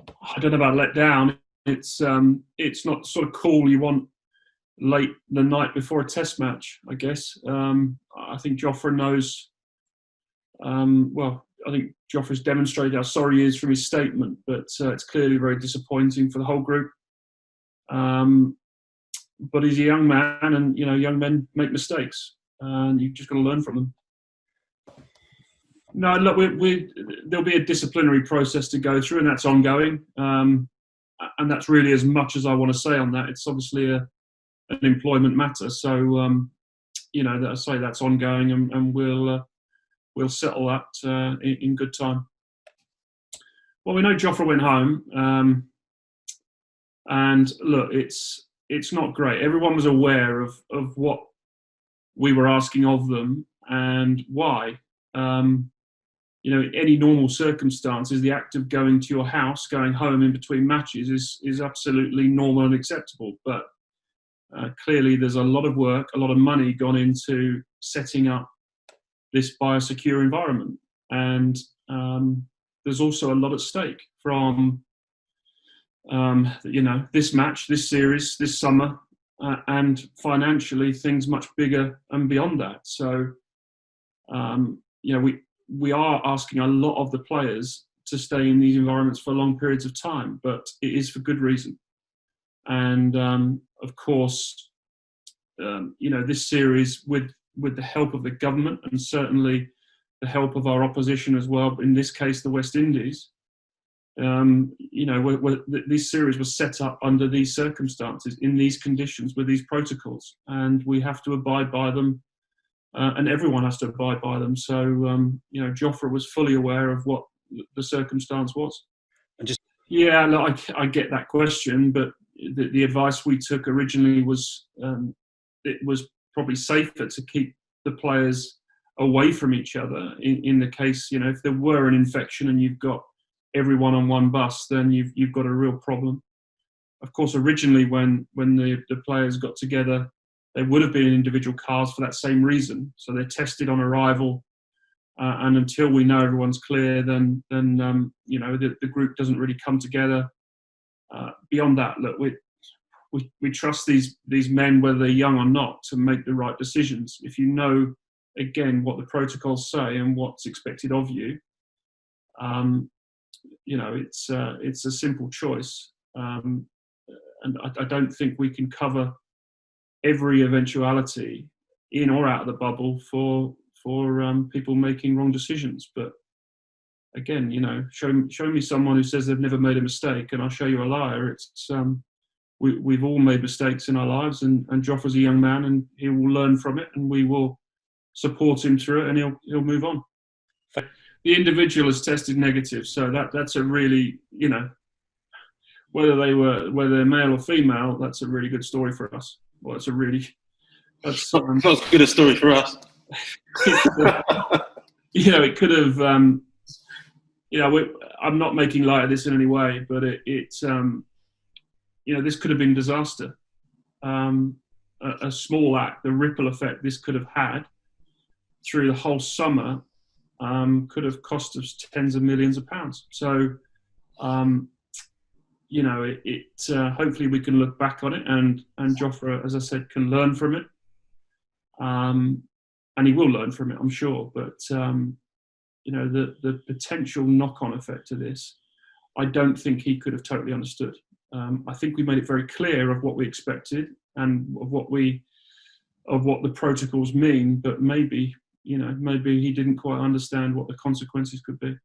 I don't know about let down. It's not the sort of call you want late the night before a test match, I guess. I think Jofra knows, I think Jofra's demonstrated how sorry he is from his statement, but it's clearly very disappointing for the whole group. But he's a young man, and young men make mistakes, and you've just got to learn from them. No, look, there'll be a disciplinary process to go through, and that's ongoing. And that's really as much as I want to say on that. It's obviously an employment matter, so I say that's ongoing, and we'll settle that in good time. Well, we know Jofra went home, and look, it's not great. Everyone was aware of what we were asking of them and why. In any normal circumstances, the act of going to your house, going home in between matches is absolutely normal and acceptable. But clearly there's a lot of work, a lot of money gone into setting up this biosecure environment. And there's also a lot at stake from, this match, this series, this summer, and financially things much bigger and beyond that. So, we are asking a lot of the players to stay in these environments for long periods of time, but it is for good reason. And of course, this series, with the help of the government and certainly the help of our opposition as well, in this case the West Indies, this series was set up under these circumstances, in these conditions, with these protocols, and we have to abide by them. And everyone has to abide by them. So, Jofra was fully aware of what the circumstance was. Yeah, look, I get that question, but the advice we took originally was it was probably safer to keep the players away from each other in the case, if there were an infection and you've got everyone on one bus, then you've got a real problem. Of course, originally when the players got together, they would have been in individual cars for that same reason. So they're tested on arrival, and until we know everyone's clear, then the group doesn't really come together. Beyond that, look, we trust these men, whether they're young or not, to make the right decisions. If you know, again, what the protocols say and what's expected of you, it's a simple choice, and I don't think we can cover every eventuality in or out of the bubble for people making wrong decisions. But again, show me someone who says they've never made a mistake, and I'll show you a liar. It's we've all made mistakes in our lives, and Jofra's a young man, and he will learn from it, and we will support him through it, and he'll move on. The individual is tested negative, so that's a really, whether they're male or female, that's a really good story for us. Well, that's not as good a story for us. It could have. I'm not making light of this in any way, but this could have been disaster. A small act, the ripple effect this could have had through the whole summer, could have cost us tens of millions of pounds. So, hopefully we can look back on it, and Jofra, as I said, can learn from it. And he will learn from it, I'm sure. But, the potential knock-on effect of this, I don't think he could have totally understood. I think we made it very clear of what we expected and of what the protocols mean, but maybe he didn't quite understand what the consequences could be.